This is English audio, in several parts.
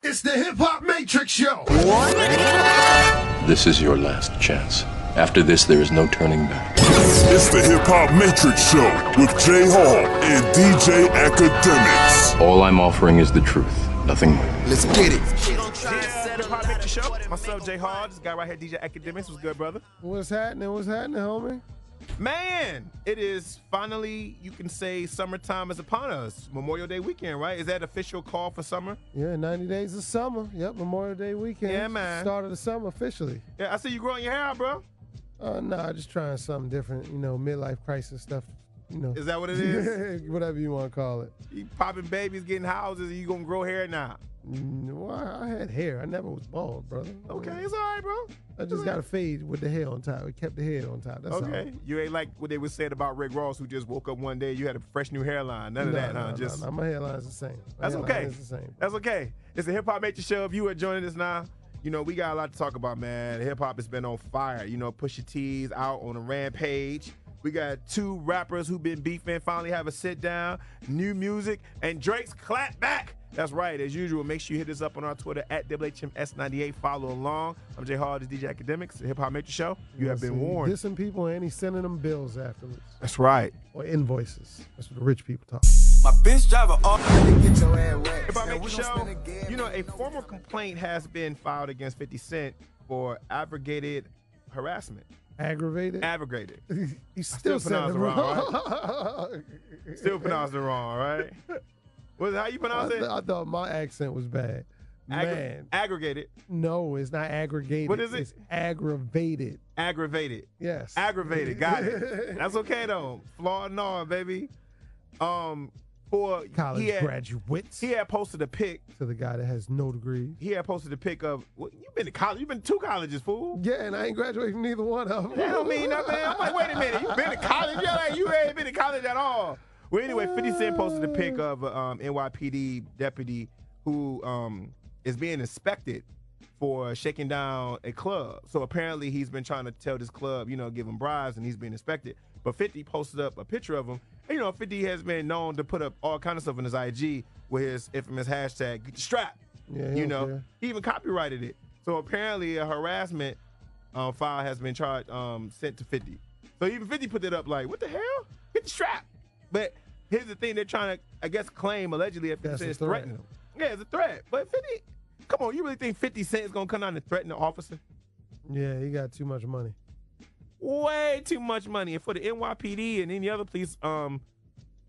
It's the Hip Hop Matrix Show. This is your last chance. After this, there is no turning back. It's the Hip Hop Matrix Show with J Hall and DJ Academics. All I'm offering is the truth, nothing more. Let's get it. Hip Hop Matrix Show. Myself, J Hall. This guy right here, DJ Academics. What's good, brother? What's happening? What's happening, homie? Man, it is finally, you can say, summertime is upon us. Memorial Day weekend, right? Is that official call for summer? Yeah, 90 days of summer. Yep, Memorial Day weekend. Yeah, man. Start of the summer officially. Yeah, I see you growing your hair out, bro. Nah, just trying something different. You know, midlife crisis stuff. You know. Is that what it is? Whatever you want to call it. You popping babies, getting houses, and you gonna grow hair now? Well, I had hair. I never was bald, brother. Okay, it's all right, bro. I just got a fade with the hair on top. We kept the head on top. That's okay. all. You ain't like what they was saying about Rick Ross, who just woke up one day, you had a fresh new hairline. None of that, huh? No, my hairline's the same. That's okay. It's the same. That's okay. It's the Hip Hop Matrix Show. If you are joining us now, you know, we got a lot to talk about, man. Hip hop has been on fire. You know, Pusha T's out on a rampage. We got two rappers who've been beefing, finally have a sit down, new music, and Drake's clap back. That's right. As usual, make sure you hit us up on our Twitter at WHMS98. Follow along. I'm J Hall, this DJ Academics, the Hip Hop Matrix Show. You have been warned. Dissing people and he's sending them bills afterwards. That's right. Or invoices. That's what the rich people talk. My bitch driver off. Hip Hop Matrix Show. You know, a formal complaint has been filed against 50 Cent for aggravated harassment. Aggravated? Aggravated. He still pronounced it wrong, right? Still pronounced it wrong, right? How you pronounce it? I thought my accent was bad. Man. Aggregated. No, it's not aggregated. What is it? It's aggravated. Aggravated. Yes. Aggravated. Got it. That's okay, though. Flaw and all, baby. For college graduates. He had posted a pic. To the guy that has no degree. He had posted a pic of, well, you've been to college. You've been to two colleges, fool. Yeah, and I ain't graduated from neither one of them. That don't mean nothing. I'm like, wait a minute. You've been to college? Yeah, like, you ain't been to college at all. Well, anyway, 50 Cent posted a pic of NYPD deputy who is being inspected for shaking down a club. So apparently he's been trying to tell this club, you know, give him bribes, and he's being inspected. But 50 posted up a picture of him. And, you know, 50 has been known to put up all kind of stuff on his IG with his infamous hashtag, get the strap. Yeah, you know, he even copyrighted it. So apparently a harassment file has been charged, sent to 50. So even 50 put it up like, what the hell? Get the strap. But here's the thing, they're trying to, I guess, claim allegedly if 50 Cent is threatening them. Yeah, it's a threat. But 50, come on, you really think 50 Cent is going to come down and threaten the officer? Yeah, he got too much money. Way too much money. And for the NYPD and any other police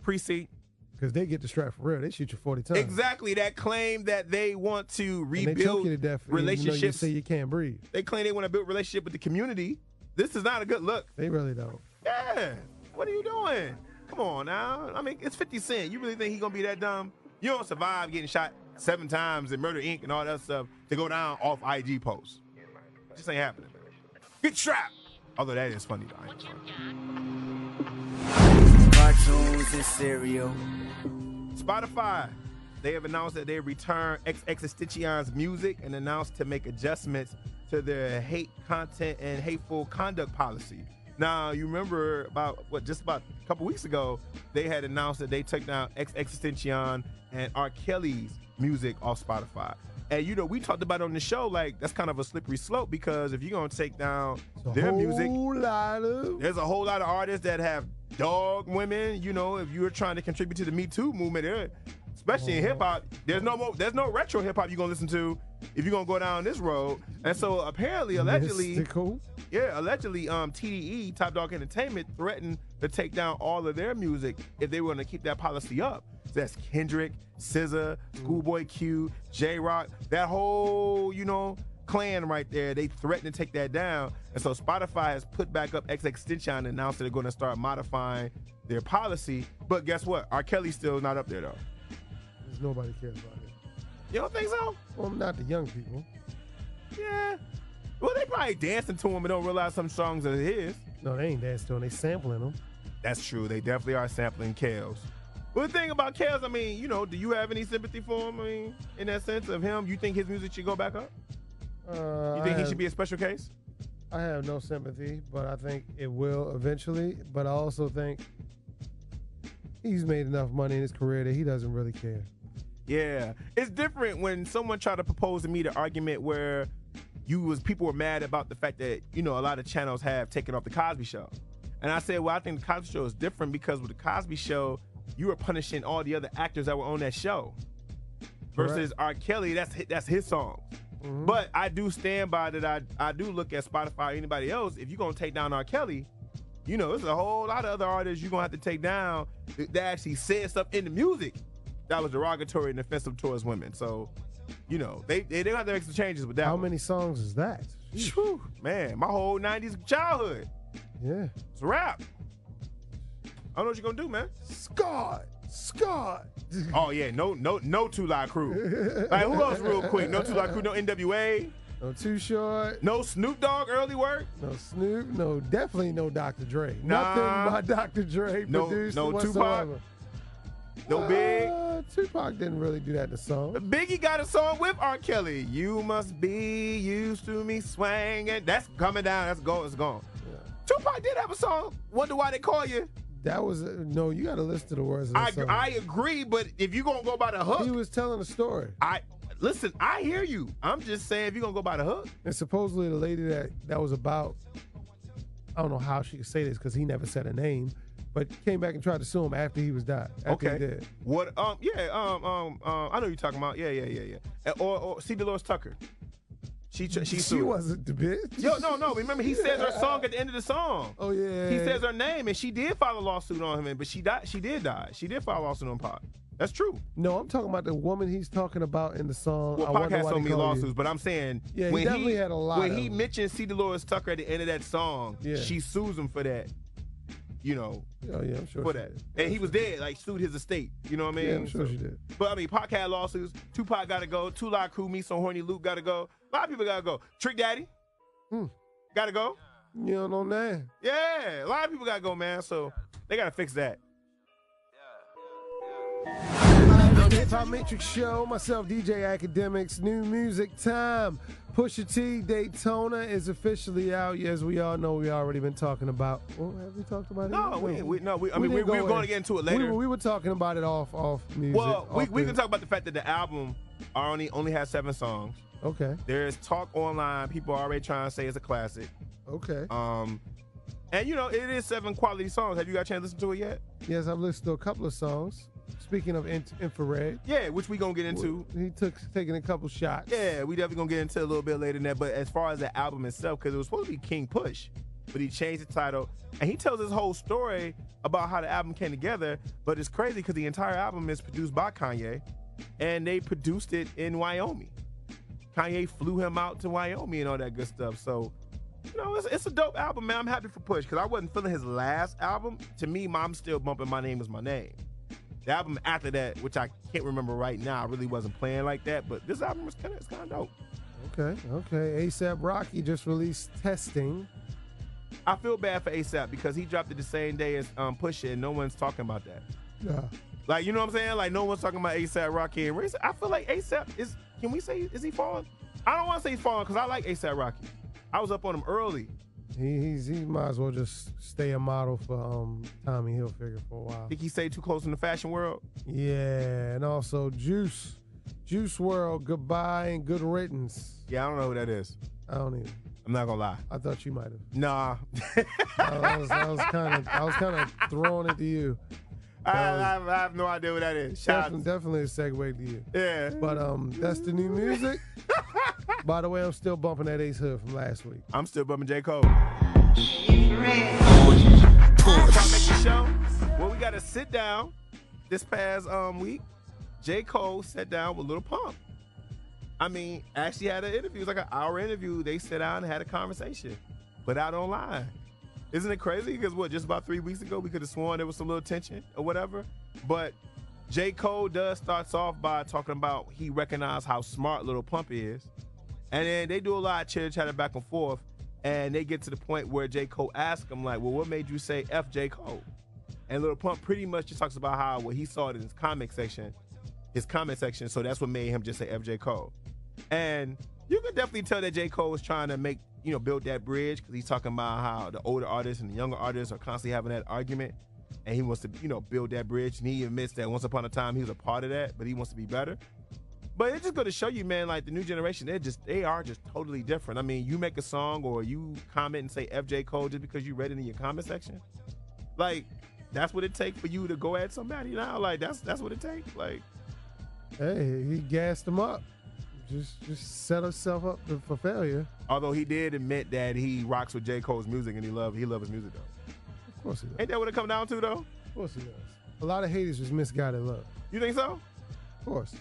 precinct. Because they get the strap for real. They shoot you 40 times. Exactly. That claim that they want to rebuild relationships. You say you can't breathe. They claim they want to build a relationship with the community. This is not a good look. They really don't. Yeah. What are you doing? Come on now. I mean, it's 50 Cent. You really think he's going to be that dumb? You don't survive getting shot 7 times and Murder Inc. and all that stuff to go down off IG posts. Just ain't happening. Get strapped. Although that is funny, though. Cartoons and cereal. Spotify, they have announced that they return XXXTentacion's music and announced to make adjustments to their hate content and hateful conduct policy. Now, you remember just about a couple weeks ago, they had announced that they took down XXXTentacion and R. Kelly's music off Spotify. And, you know, we talked about it on the show, like, that's kind of a slippery slope because if you're going to take down their music, there's a whole lot of artists that have dog women. You know, if you're trying to contribute to the Me Too movement, especially in hip-hop, there's no retro hip-hop you're going to listen to if you're going to go down this road. And so apparently, allegedly, TDE, Top Dog Entertainment, threatened to take down all of their music if they were going to keep that policy up. So that's Kendrick, SZA, Schoolboy Q, J-Rock, that whole, you know, clan right there. They threatened to take that down. And so Spotify has put back up XXXTentacion and announced that they're going to start modifying their policy. But guess what? R. Kelly's still not up there, though. Because nobody cares about it. You don't think so? Well, not the young people. Yeah. Well, they probably dancing to him and don't realize some songs are his. No, they ain't dancing to him. They sampling them. That's true. They definitely are sampling Kels. Well, the thing about Kels, I mean, you know, do you have any sympathy for him? I mean, in that sense of him, you think his music should go back up? You think he should be a special case? I have no sympathy, but I think it will eventually. But I also think he's made enough money in his career that he doesn't really care. Yeah, it's different when someone tried to propose to me the argument where people were mad about the fact that, you know, a lot of channels have taken off the Cosby Show. And I said, well, I think the Cosby Show is different because with the Cosby Show, you were punishing all the other actors that were on that show. Versus R. Kelly, that's his song. Mm-hmm. But I do stand by that. I do look at Spotify or anybody else. If you're going to take down R. Kelly, you know, there's a whole lot of other artists you're going to have to take down that actually said stuff in the music that was derogatory and offensive towards women. So, you know, they don't have to make some changes with that. How one. many songs is that? Whew, man, my whole 90s childhood. Yeah. It's a rap. I don't know what you're going to do, man. Scott. Oh, yeah, no 2 Live Crew. Like, who else real quick? No 2 Live Crew, no NWA. No Too Short. No Snoop Dogg early work. No Snoop. No, definitely no Dr. Dre. Nah. Nothing by Dr. Dre produced no whatsoever. Tupac. No Big. Tupac didn't really do that in the song. Biggie got a song with R. Kelly. You must be used to me swanging. That's coming down. That's gone. It's gone. Yeah. Tupac did have a song. Wonder Why They Call You. That was no. You got to listen to the words of the song. I agree, but if you're gonna go by the hook, he was telling a story. Listen, I hear you. I'm just saying, if you're going to go by the hook. And supposedly the lady that was about, I don't know how she could say this because he never said her name, but came back and tried to sue him after he was died. After he did. What, I know you're talking about. Yeah. Or C. Dolores Tucker. She wasn't the bitch. Yo, no. Remember, he says her song at the end of the song. Oh, yeah. He says her name, and she did file a lawsuit on him, but she did die. She did file a lawsuit on Pac. That's true. No, I'm talking about the woman he's talking about in the song. Well, Pac has so many lawsuits, but I'm saying he definitely had a lot. When he mentioned C. Dolores Tucker at the end of that song, she sues him for that. You know. Oh yeah, I'm sure for that. Did. And he was dead, like sued his estate. You know what I mean? Yeah, I'm sure she did. But I mean, Pac had lawsuits. Tupac got to go. 2 Live Crew, Me So Horny Luke got to go. A lot of people got to go. Trick Daddy got to go. You don't know that? Yeah, a lot of people got to go, man. So they got to fix that. Hip Hop Matrix Show, myself, DJ Academics, new music time. Pusha T, Daytona is officially out. As we all know, we already been talking about. Well, have we talked about it? No, we were going to get into it later. We were talking about it off music. Well, we can talk about the fact that the album only has 7 songs. Okay. There's talk online. People are already trying to say it's a classic. Okay. And you know, it is 7 quality songs. Have you got a chance to listen to it yet? Yes, I've listened to a couple of songs. Speaking of infrared. Yeah, which we gonna get into. He taking a couple shots. Yeah, we definitely gonna get into it a little bit later than that. But as far as the album itself, because it was supposed to be King Push, but he changed the title. And he tells his whole story about how the album came together. But it's crazy because the entire album is produced by Kanye. And they produced it in Wyoming. Kanye flew him out to Wyoming and all that good stuff. So, you know, it's a dope album, man. I'm happy for Push because I wasn't feeling his last album. To me, I'm still bumping My Name Is My Name. The album after that, which I can't remember right now, I really wasn't playing like that. But this album was kind of dope. Okay. A$AP Rocky just released Testing. I feel bad for A$AP because he dropped it the same day as Pusha, and no one's talking about that. Yeah. Like, you know what I'm saying? Like, no one's talking about A$AP Rocky and Ray. I feel like A$AP is. Can we say is he falling? I don't want to say he's falling because I like A$AP Rocky. I was up on him early. He might as well just stay a model for Tommy Hilfiger for a while. Think he stayed too close in the fashion world? Yeah, and also Juice WRLD, Goodbye and Good Riddance. Yeah, I don't know who that is. I don't either. I'm not gonna lie. I thought you might have. Nah. I was kind of throwing it to you. I have no idea what that is. Definitely a segue to you. Yeah. But that's the new music. By the way, I'm still bumping that Ace Hood from last week. I'm still bumping J. Cole. Well, we got to sit down this past week. J. Cole sat down with Lil Pump. I mean, actually had an interview. It was like an hour interview. They sat down and had a conversation. Put out online. Isn't it crazy? Because just about 3 weeks ago, we could have sworn there was some little tension or whatever. But J. Cole starts off by talking about he recognized how smart Lil Pump is. And then they do a lot of chitter-chatter back and forth. And they get to the point where J. Cole asks him, like, well, what made you say F J. Cole? And Lil Pump pretty much just talks about how he saw it in his comment section. So that's what made him just say F J. Cole. And you can definitely tell that J. Cole is trying to build that bridge because he's talking about how the older artists and the younger artists are constantly having that argument. and he wants to, build that bridge. And he admits that once upon a time he was a part of that, but he wants to be better. But it's just going to show you, man, like the new generation, they are just totally different. I mean, you make a song or you comment and say FJ Cole just because you read it in your comment section. Like, that's what it takes for you to go at somebody now. Like, that's what it takes. Like, hey, he gassed him up. Just set himself up for failure. Although he did admit that he rocks with J. Cole's music and he love his music though. Of course he does. Ain't that what it come down to though? Of course he does. A lot of haters just misguided love. You think so? Of course.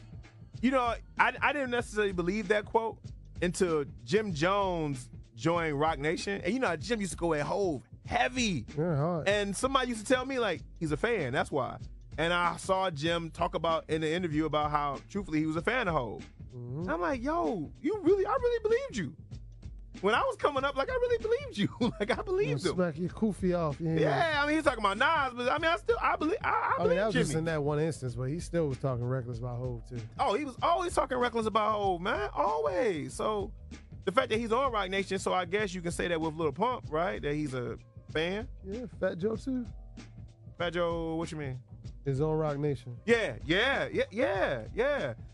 I didn't necessarily believe that quote until Jim Jones joined Rock Nation. And Jim used to go at Hove heavy. Yeah, hard. And somebody used to tell me, like, he's a fan. That's why. And I saw Jim talk about in the interview about how, truthfully, he was a fan of Hove. Mm-hmm. And I'm like, yo, I really believed you. When I was coming up, like, I really believed you. Like, I believed him. Smack your kufi off. Yeah, I mean, he's talking about Nas, but I mean, I believe that was Jimmy. just in that one instance, but he still was talking reckless about Hove, too. Oh, he was always talking reckless about Hove, man. Always. So, the fact that he's on Rock Nation, so I guess you can say that with Lil Pump, right? That he's a fan. Yeah, Fat Joe, too. Fat Joe, what you mean? His own Rock Nation. Yeah.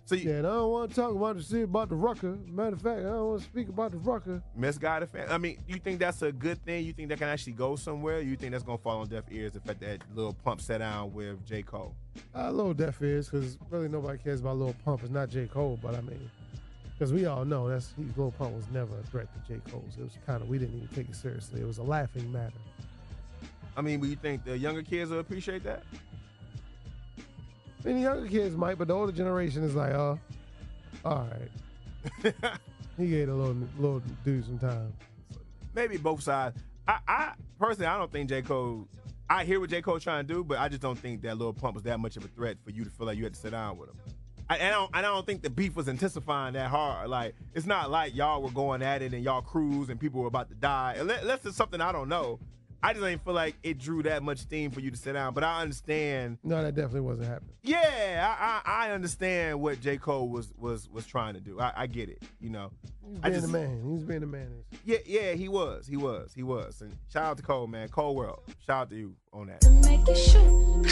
So I don't want to talk about the Rucker. Matter of fact, I don't want to speak about the Rucker. Misguided fan. I mean, you think that's a good thing? You think that can actually go somewhere? You think that's gonna fall on deaf ears? The fact that Lil Pump sat down with J. Cole. A little deaf ears, because really nobody cares about Lil Pump. It's not J. Cole, but I mean, because we all know Lil Pump was never a threat to J. Cole. So it was kind of, we didn't even take it seriously. It was a laughing matter. I mean, but you think the younger kids will appreciate that? I mean, the younger kids might, but the older generation is like, all right. He gave a little dude some time. Maybe both sides. I personally, I don't think J. Cole, I hear what J. Cole's trying to do, but I just don't think that Lil Pump was that much of a threat for you to feel like you had to sit down with him. I don't think the beef was intensifying that hard. Like, it's not like y'all were going at it and y'all cruised and people were about to die. Unless it's something I don't know. I just ain't feel like it drew that much steam for you to sit down. But I understand. No, that definitely wasn't happening. Yeah, I understand what J. Cole was trying to do. I get it, He was being the man. He was being the man. Yeah, he was. And shout out to Cole, man. Cole World. Shout out to you on that. To make it shoot.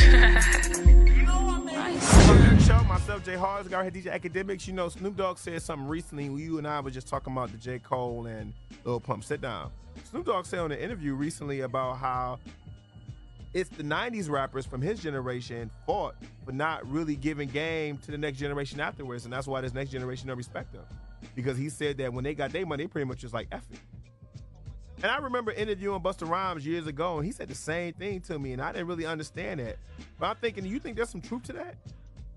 Show myself, Jay Hars, got here, DJ Academics. Snoop Dogg said something recently. You and I were just talking about the J. Cole and Lil Pump sit down. Snoop Dogg said on an interview recently about how it's the 90s rappers from his generation fought for not really giving game to the next generation afterwards, and that's why this next generation don't respect them. Because he said that when they got their money, they pretty much just like F it. And I remember interviewing Busta Rhymes years ago, and he said the same thing to me, and I didn't really understand that. But I'm thinking, you think there's some truth to that?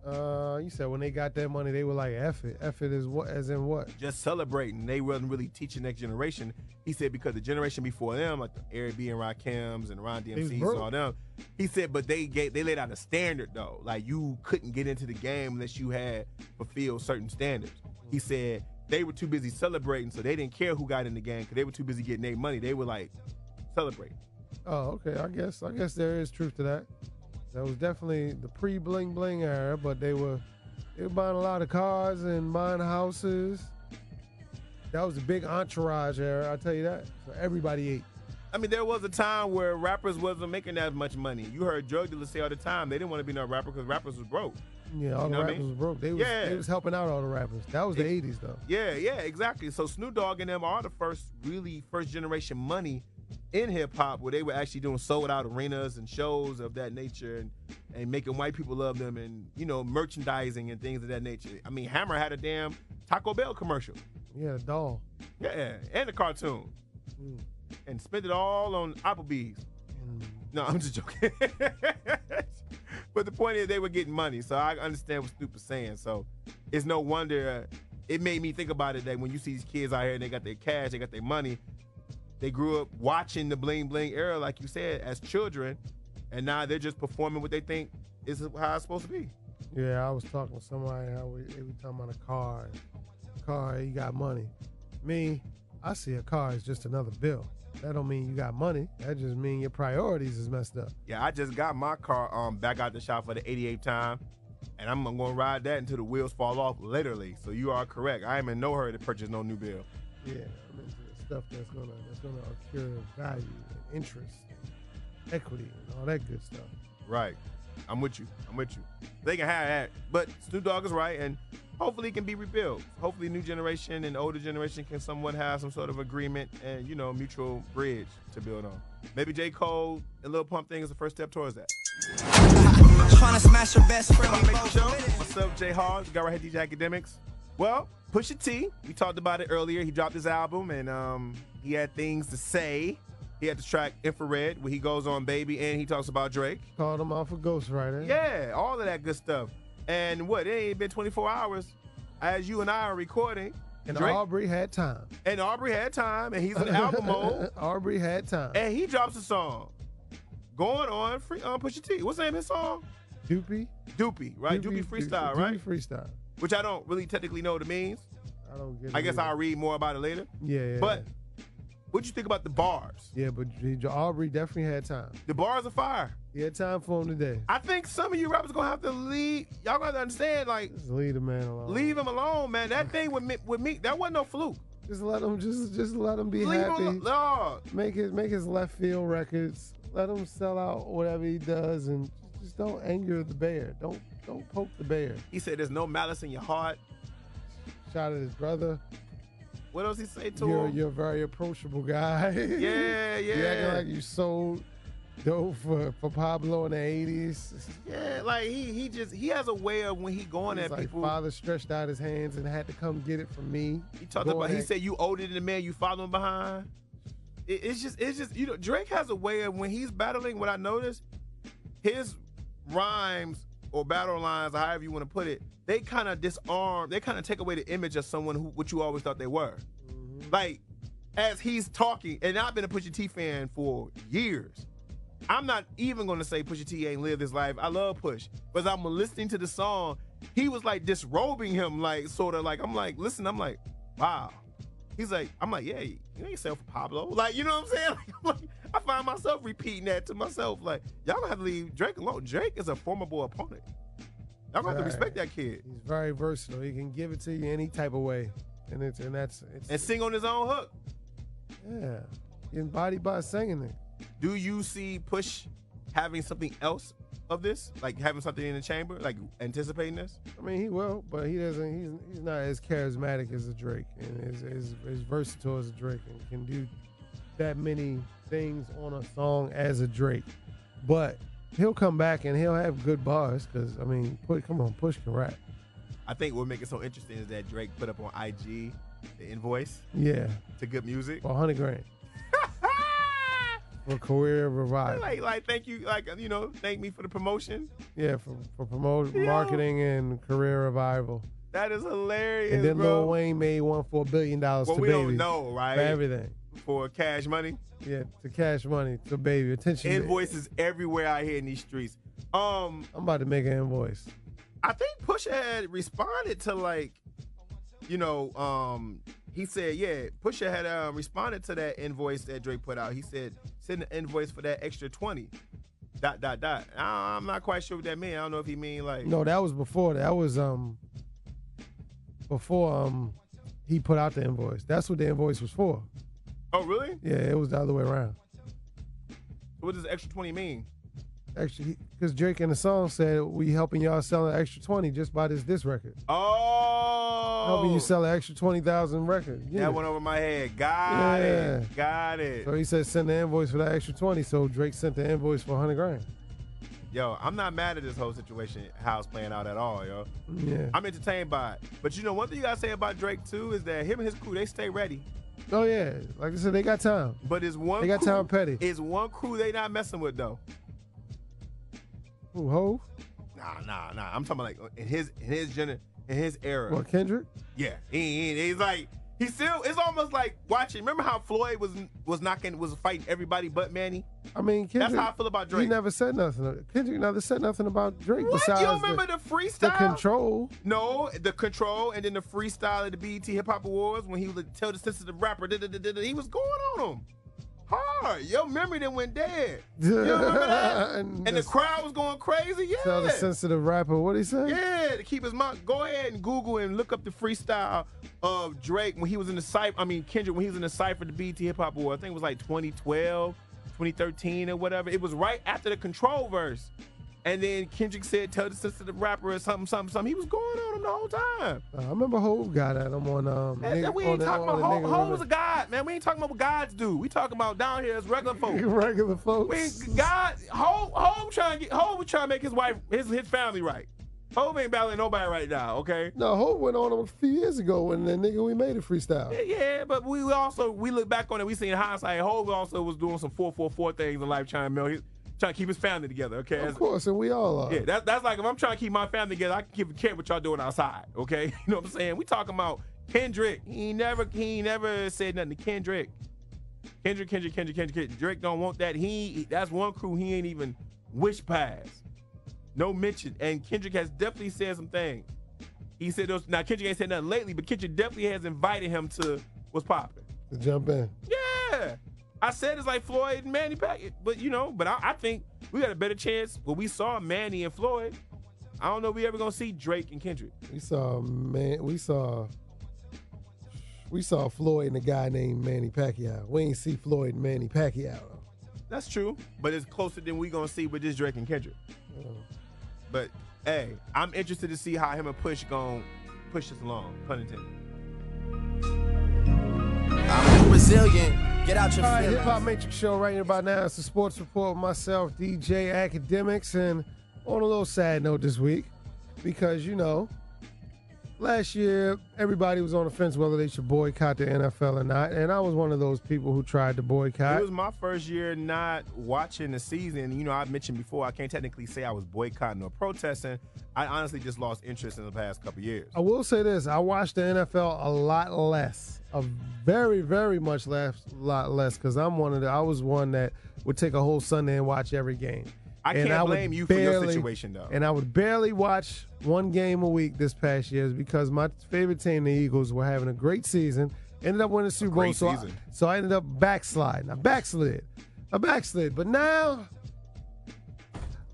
You said when they got their money, they were like, F it. F it is what? As in what? Just celebrating. They wasn't really teaching next generation. He said because the generation before them, like the Eric B and Rakims and Ron DMC's and all them, he said, but they laid out a standard though. Like you couldn't get into the game unless you had fulfilled certain standards. He said they were too busy celebrating, so they didn't care who got in the game because they were too busy getting their money. They were like celebrating. Oh, okay. I guess there is truth to that. That was definitely the pre-bling bling era, but they were buying a lot of cars and buying houses. That was the big entourage era, I'll tell you that. So everybody ate. I mean, there was a time where rappers wasn't making that much money. You heard drug dealers say all the time they didn't want to be no rapper because rappers was broke. Yeah, all the rappers was broke. They was helping out all the rappers. That was the 80s, though. Yeah, exactly. So Snoop Dogg and them are the first generation money in hip-hop where they were actually doing sold-out arenas and shows of that nature and making white people love them and, merchandising and things of that nature. I mean, Hammer had a damn Taco Bell commercial. Yeah, a doll. Yeah, and a cartoon. And spent it all on Applebee's. No, I'm just joking. But the point is they were getting money, so I understand what Snoop is saying. So it's no wonder it made me think about it that when you see these kids out here and they got their cash, they got their money, they grew up watching the bling bling era, like you said, as children, and now they're just performing what they think is how it's supposed to be. Yeah, I was talking with somebody, they were talking about a car. Car, you got money. Me, I see a car as just another bill. That don't mean you got money. That just mean your priorities is messed up. Yeah, I just got my car back out the shop for the 88th time, and I'm going to ride that until the wheels fall off, literally. So you are correct. I am in no hurry to purchase no new bill. Yeah, I'm into the stuff that's gonna accrue value and interest. equity and all that good stuff. Right. I'm with you. They can have that. But Snoop Dogg is right, and hopefully it can be rebuilt. Hopefully new generation and older generation can somewhat have some sort of agreement and, mutual bridge to build on. Maybe J. Cole and Lil Pump thing is the first step towards that. Trying to smash your best friend. What's up, J. Hall? The guy right here, DJ Academics. Well, Pusha T, we talked about it earlier. He dropped his album, and he had things to say. He had this track, Infrared, where he goes on Baby, and he talks about Drake. Called him out for ghostwriter. Yeah, all of that good stuff. And it ain't been 24 hours as you and I are recording. And Drake, Aubrey had time. And he's in album mode. Aubrey had time. And he drops a song going on Pusha T. What's the name of his song? Doopy, right? Doopy Freestyle, right? Doopy Freestyle. Which I don't really technically know what it means. I don't get it. I guess I'll read more about it later. Yeah. But what'd you think about the bars? Yeah, but Aubrey definitely had time. The bars are fire. He had time for him today. I think some of you rappers gonna have to leave. Y'all gonna have to understand, like, just leave the man alone. Leave him alone, man. That thing with me, that wasn't no fluke. Just let him, just let him be happy. Make his left field records. Let him sell out whatever he does, and just don't anger the bear. Don't poke the bear. He said, "There's no malice in your heart." Shot at his brother. What else he say to him? You're a very approachable guy. Yeah. You acting like you sold dope for Pablo in the 80s. Yeah, like he has a way of when he going at like people. Father stretched out his hands and had to come get it from me. He talked about. He said, "You older than the man you following behind." It's just Drake has a way of when he's battling. What I noticed, his rhymes or battle lines, or however you want to put it, they kind of disarm. They kind of take away the image of someone what you always thought they were. Mm-hmm. Like as he's talking, and I've been a Pusha T fan for years. I'm not even going to say Pusha T ain't lived his life. I love Push. But as I'm listening to the song, he was like disrobing him, like sort of like, I'm like, listen, I'm like, wow. He's like, I'm like, yeah, you ain't sell for Pablo. Like, you know what I'm saying? Like, I find myself repeating that to myself. Like, y'all gonna have to leave Drake alone. Drake is a formidable opponent. Y'all gonna have to respect that kid. He's very versatile. He can give it to you any type of way. And sing on his own hook. Yeah. Getting bodied by singing it. Do you see Push having something else of this? Like having something in the chamber? Like anticipating this? I mean, he will, but he doesn't. He's not as charismatic as a Drake and as versatile as a Drake and can do that many things on a song as a Drake. But he'll come back and he'll have good bars because, I mean, Push can rap. I think what makes it so interesting is that Drake put up on IG the invoice. Yeah. To good music. For $100,000. For career revival. Like thank you, thank me for the promotion. Yeah, for marketing and career revival. That is hilarious. And then bro. Lil Wayne made one for $1 billion to Baby. We don't know, right? For everything. For cash money? Yeah, to cash money, to Baby. Attention. Invoices everywhere out here in these streets. I'm about to make an invoice. I think Pusha had responded to he said, Pusha had responded to that invoice that Drake put out. He said, send an invoice for that extra 20. ... I'm not quite sure what that means. I don't know if he mean like... No, that was before. That was before he put out the invoice. That's what the invoice was for. Oh, really? Yeah, it was the other way around. So what does the extra 20 mean? Actually, because Drake in the song said, we helping y'all sell an extra 20 just by this record. Oh! Helping you sell an extra 20,000 record. Yeah. That went over my head. Got it. So he said send the invoice for that extra 20, so Drake sent the invoice for $100,000. Yo, I'm not mad at this whole situation, how it's playing out at all, yo. Yeah. I'm entertained by it. But one thing you gotta say about Drake too is that him and his crew, they stay ready. Oh yeah, like I said, they got time. But they got Tom Petty. Is one crew they not messing with though? Who, Hov? Nah. I'm talking about like in his era. What, Kendrick? Yeah, he's like he's still. It's almost like watching. Remember how Floyd was fighting everybody but Manny? I mean, Kendrick. That's how I feel about Drake. He never said nothing. Kendrick never said nothing about Drake. What? Besides You don't remember the freestyle? The Control. No, the Control, and then the freestyle at the BET Hip Hop Awards when he would tell the sensitive rapper, he was going on him. Hard. Your memory then went dead. You remember that? and the crowd was going crazy? Yeah. Tell the sensitive rapper, what'd he say? Yeah, to keep his mouth. Go ahead and Google and look up the freestyle of Drake when he was in the cypher. Kendrick when he was in the cypher, the BET Hip Hop Award. I think it was like 2012, 2013 or whatever. It was right after the Control verse. And then Kendrick said, tell the sister the rapper or something. He was going on him the whole time. I remember Hov got at him on we ain't talking about Hov was a god, man. We ain't talking about what gods do. We talking about down here as regular folks. Regular folks. We ain't God. Hov was trying to make his wife, his family right. Hov ain't battling nobody right now, okay? No, Hov went on him a few years ago when the nigga We Made It freestyle. Yeah, but we look back on it, we seen hindsight. Hov also was doing some 444 things in life, trying to keep his family together, okay? Of course, and we all are. Yeah, that's like if I'm trying to keep my family together, I can give a care what y'all doing outside, okay? You know what I'm saying? We talking about Kendrick. He ain't never said nothing to Kendrick. Kendrick. Drake don't want that. That's one crew he ain't even wish past. No mention. And Kendrick has definitely said some things. He said those. Now Kendrick ain't said nothing lately, but Kendrick definitely has invited him to what's popping. To jump in. Yeah. I said it's like Floyd and Manny Pacquiao, but I think we got a better chance. Well, we saw Manny and Floyd. I don't know if we ever gonna see Drake and Kendrick. We saw Floyd and a guy named Manny Pacquiao. We ain't see Floyd and Manny Pacquiao. That's true, but it's closer than we gonna see with this Drake and Kendrick. But hey, I'm interested to see how him and Push gon' push this along. Pun intended. I'm Brazilian. Get out your All right, feelings. Hip Hop Matrix Show right here about now. It's the Sports Report with myself, DJ Academics, and on a little sad note this week, because, last year everybody was on the fence whether they should boycott the NFL or not, and I was one of those people who tried to boycott. It was my first year not watching the season. I mentioned before, I can't technically say I was boycotting or protesting. I honestly just lost interest in the past couple years. I will say this. I watched the NFL a lot less. A very, very much lot less, because I was one that would take a whole Sunday and watch every game. I can't blame you for your situation, though. And I would barely watch one game a week this past year because my favorite team, the Eagles, were having a great season. Ended up winning the Super Bowl, so I ended up backsliding. I backslid. But now,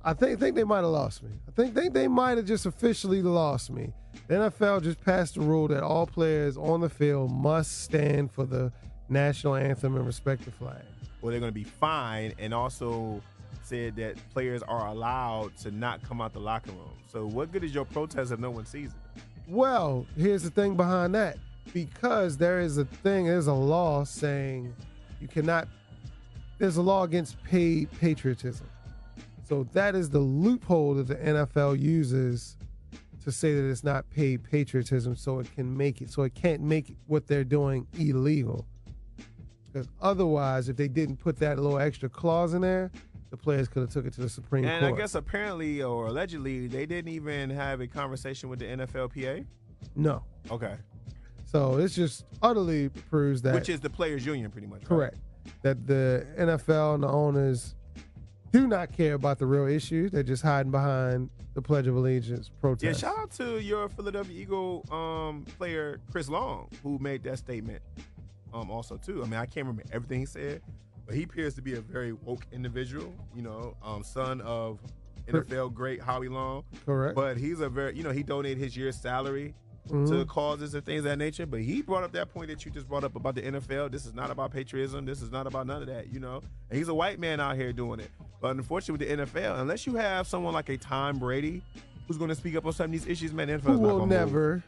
I think they might have lost me. I think they might have just officially lost me. The NFL just passed a rule that all players on the field must stand for the national anthem and respect the flag. Well, they're going to be fined, and also said that players are allowed to not come out the locker room. So what good is your protest if no one sees it? Well, here's the thing behind that. Because there's a law saying you cannot, there's a law against paid patriotism. So that is the loophole that the NFL uses to say that it's not paid patriotism, so it can't make what they're doing illegal. Because otherwise, if they didn't put that little extra clause in there, the players could have took it to the Supreme Court. And I guess apparently or allegedly, they didn't even have a conversation with the NFLPA? No. Okay. So it's just utterly proves that. Which is the players' union, pretty much. Correct. Right? That the NFL and the owners do not care about the real issues. They're just hiding behind the Pledge of Allegiance protest. Yeah, shout out to your Philadelphia Eagle player, Chris Long, who made that statement also, too. I mean, I can't remember everything he said, but he appears to be a very woke individual, son of NFL great Howie Long. Correct. But he's a very, he donated his year's salary to causes and things of that nature. But he brought up that point that you just brought up about the NFL. This is not about patriotism. This is not about none of that, And he's a white man out here doing it. But unfortunately with the NFL, unless you have someone like a Tom Brady who's going to speak up on some of these issues, man, the NFL's Who not will going to never.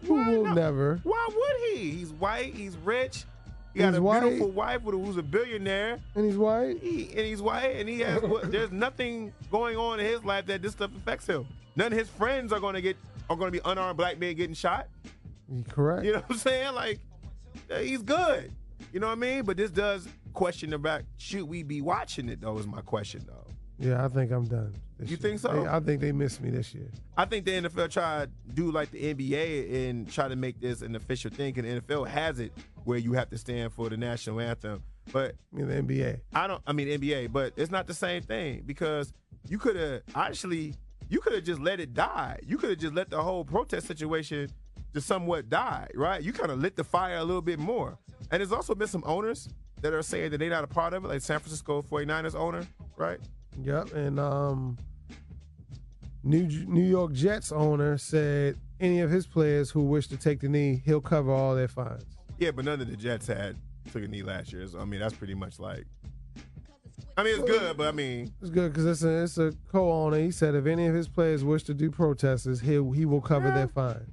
Who will never. Why would he? He's white. He's rich. He got a beautiful wife who's a billionaire. And he's white? He's white, and he has. There's nothing going on in his life that this stuff affects him. None of his friends are going to be unarmed black men getting shot. Correct. You know what I'm saying? Like, he's good. You know what I mean? But this does question about, should we be watching it, though, is my question, though. Yeah, I think I'm done. You think so? I think they missed me this year. I think the NFL tried to do like the NBA and try to make this an official thing, because the NFL has it where you have to stand for the national anthem. But the NBA. NBA, but it's not the same thing, because you could have just let it die. You could have just let the whole protest situation just somewhat die, right? You kind of lit the fire a little bit more. And there's also been some owners that are saying that they're not a part of it, like San Francisco 49ers owner, right? Yep, and New York Jets owner said any of his players who wish to take the knee, he'll cover all their fines. Yeah, but none of the Jets took a knee last year. So, I mean, that's pretty much like, I mean, it's good, but I mean, it's good because it's a co-owner. He said if any of his players wish to do protesters, he will cover their fine.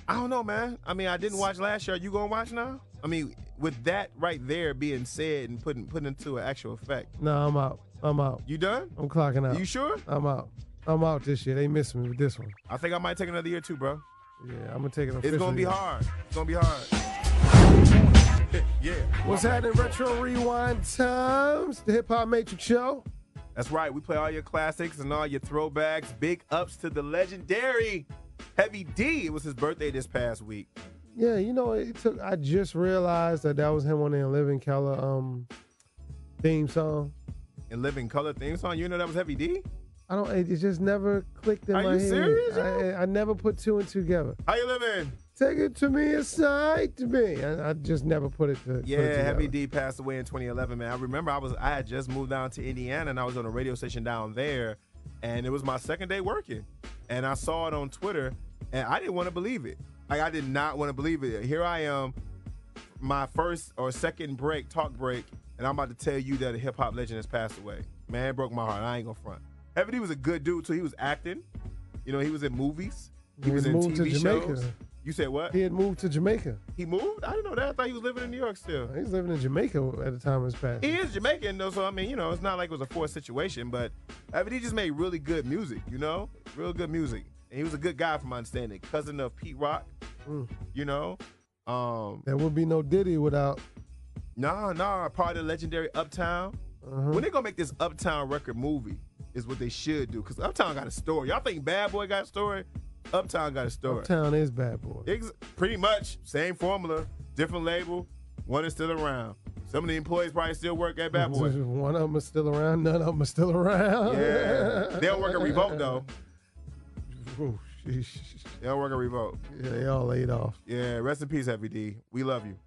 I don't know, man. I mean, I didn't watch last year. Are you gonna watch now? I mean, with that right there being said and put into an actual effect. No, I'm out. You done? I'm clocking out. You sure? I'm out this year. They missed me with this one. I think I might take another year too, bro. Yeah, I'm gonna take it. It's gonna be hard. It's gonna be hard. Yeah. What's happening? Retro Rewind times. The Hip Hop Matrix Show. That's right. We play all your classics and all your throwbacks. Big ups to the legendary Heavy D. It was his birthday this past week. Yeah, you know, I just realized that was him on the Living Color theme song. In Living Color theme song? You know that was Heavy D? It just never clicked in my head. Are you serious? I never put two and two together. How you living? Take it to me, aside to me. I just never put it to. Yeah, Heavy D passed away in 2011, man. I remember I had just moved down to Indiana and I was on a radio station down there, and it was my second day working, and I saw it on Twitter, and I didn't want to believe it. Like, I did not want to believe it. Here I am, my first or second talk break, and I'm about to tell you that a hip hop legend has passed away. Man, it broke my heart. I ain't gonna front. Heavy D was a good dude too. He was acting. You know, he was in movies. He was in TV shows. You said what? He had moved to Jamaica. He moved? I didn't know that. I thought he was living in New York still. He was living in Jamaica at the time of his passing. He is Jamaican though, so I mean, you know, it's not like it was a forced situation, but Heavy D just made really good music, you know? Real good music. And he was a good guy from my understanding. Cousin of Pete Rock, you know? There would be no Diddy without. Nah, part of the legendary Uptown. When they gonna make this Uptown record movie is what they should do, because Uptown got a story. Y'all think Bad Boy got a story? Uptown got a story. Uptown is Bad Boy. Pretty much. Same formula, different label. One is still around. Some of the employees probably still work at Bad Boy. One of them is still around, none of them are still around. Yeah. They don't work at Revolt, though. Oh, they don't work at Revolt. Yeah, they all laid off. Yeah, rest in peace, Heavy D. We love you.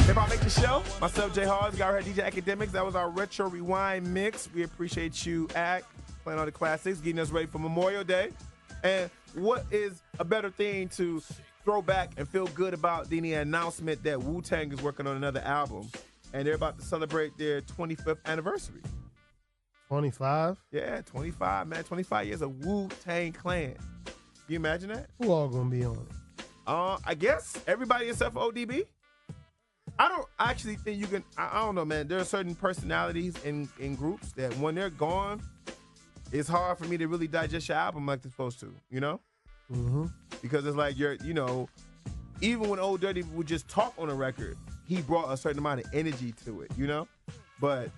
Hip Hop Make the Show. Myself, Jay Hawes, got our DJ Academics. That was our Retro Rewind mix. We appreciate you, Ack, playing all the classics, getting us ready for Memorial Day. And what is a better thing to throw back and feel good about than the announcement that Wu-Tang is working on another album, and they're about to celebrate their 25th anniversary. 25? Yeah, 25, man. 25 years of Wu-Tang Clan. Can you imagine that? Who all gonna be on it? I guess everybody except for ODB. I don't actually think you can. I don't know, man. There are certain personalities in groups that when they're gone, it's hard for me to really digest your album like they're supposed to, you know? Mm-hmm. Because it's like you know, even when Old Dirty would just talk on a record, he brought a certain amount of energy to it, you know? But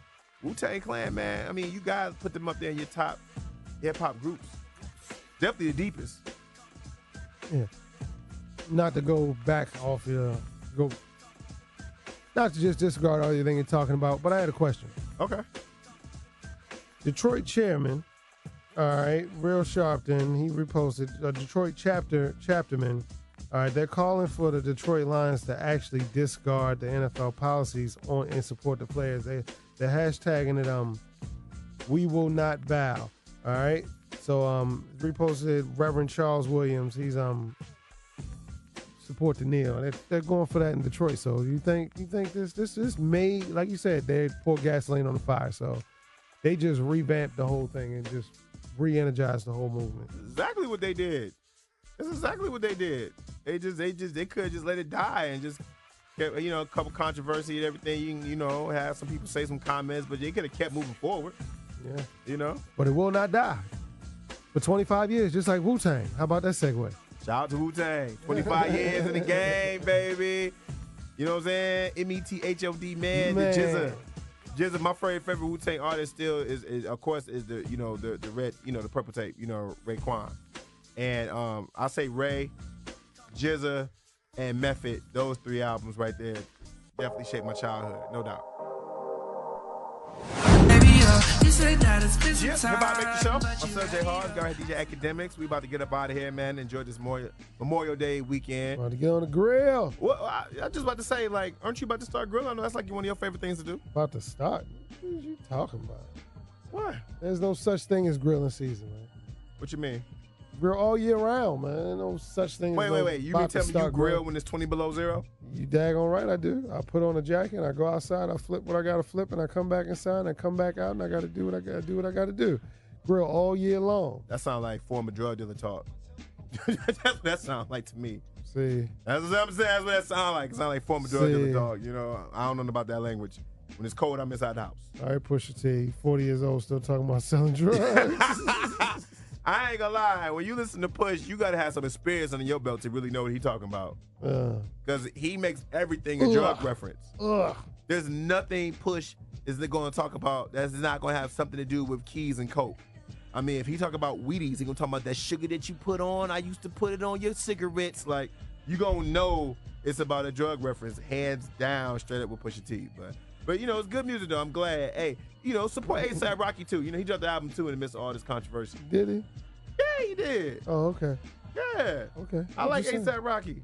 Wu-Tang Clan, man, I mean, you guys put them up there in your top hip-hop groups. Definitely the deepest. Yeah. Not to go back off not to just disregard everything you're talking about, but I had a question. Okay. Detroit chairman, all right, Real Sharpton, he reposted a Detroit chapterman. All right, they're calling for the Detroit Lions to actually discard the NFL policies on and support the players. They're hashtagging it we will not bow. All right. So reposted Reverend Charles Williams. He's support the kneel. They're going for that in Detroit. So you think this may, like you said, they poured gasoline on the fire. So they just revamped the whole thing and just re-energized the whole movement. Exactly what they did. That's exactly what they did. They could have just let it die and just kept, you know, a couple controversy and everything. You know, have some people say some comments, but they could have kept moving forward. Yeah. You know? But it will not die. For 25 years, just like Wu-Tang. How about that segue? Shout out to Wu-Tang. 25 years in the game, baby. You know what I'm saying? METHOD, man. The GZA. GZA, my favorite Wu-Tang artist still is of course, is the, you know, the red, you know, the purple tape, you know, Raekwon. And I say Ray, GZA, and Method, those three albums right there definitely shaped my childhood, no doubt. Yeah, goodbye, make the show. Myself, Jay Hawes, got DJ Academics. We about to get up out of here, man. Enjoy this Memorial Day weekend. About to get on the grill. Well, I just about to say, like, aren't you about to start grilling? I know that's like one of your favorite things to do. About to start? What are you talking about? What? There's no such thing as grilling season, man. What you mean? Grill all year round, man. No such thing as Wait. You mean tell me you grill when it's 20 below zero? You daggone right I do. I put on a jacket, I go outside, I flip what I got to flip, and I come back inside, and I come back out, and I got to do what I got to do. Grill all year long. That sounds like former drug dealer talk. That sounds like to me. See. That's what I'm saying. That's what that sounds like. It sounds like former drug dealer talk. You know, I don't know about that language. When it's cold, I'm inside the house. All right, Pusha T, 40 years old, still talking about selling drugs. I ain't gonna lie. When you listen to Push, you gotta have some experience under your belt to really know what he's talking about. Because he makes everything a drug reference. There's nothing Push is going to talk about that's not going to have something to do with keys and coke. I mean, if he talk about Wheaties, he going to talk about that sugar that you put on. I used to put it on your cigarettes. Like, you going to know it's about a drug reference, hands down, straight up with Pusha T. But you know, it's good music, though. I'm glad. Hey, you know, support A$AP Rocky, too. You know, he dropped the album, too, in the midst of all this controversy. Did he? Yeah, he did. Oh, okay. Yeah. Okay. I like A$AP Rocky.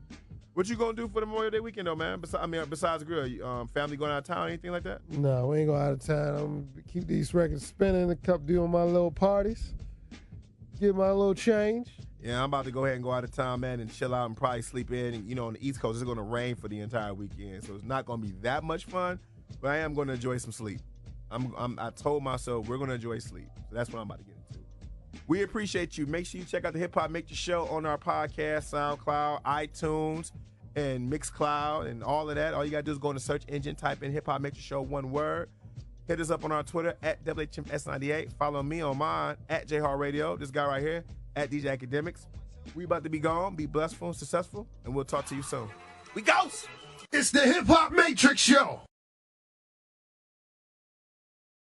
What you gonna do for the Memorial Day weekend, though, man? Besides grill, family going out of town, anything like that? No, we ain't going out of town. I'm gonna keep these records spinning, doing my little parties, get my little change. Yeah, I'm about to go ahead and go out of town, man, and chill out and probably sleep in. And, you know, on the East Coast, it's gonna rain for the entire weekend, so it's not gonna be that much fun. But I am gonna enjoy some sleep. I told myself we're gonna enjoy sleep. So that's what I'm about to get into. We appreciate you. Make sure you check out the Hip Hop Matrix Show on our podcast, SoundCloud, iTunes, and Mixcloud, and all of that. All you got to do is go in the search engine, type in Hip Hop Matrix Show, one word. Hit us up on our Twitter, at WHMS98. Follow me on mine, at JHarRadio. This guy right here, at DJ Academics. We about to be gone. Be blessful and successful, and we'll talk to you soon. We ghost! It's the Hip Hop Matrix Show.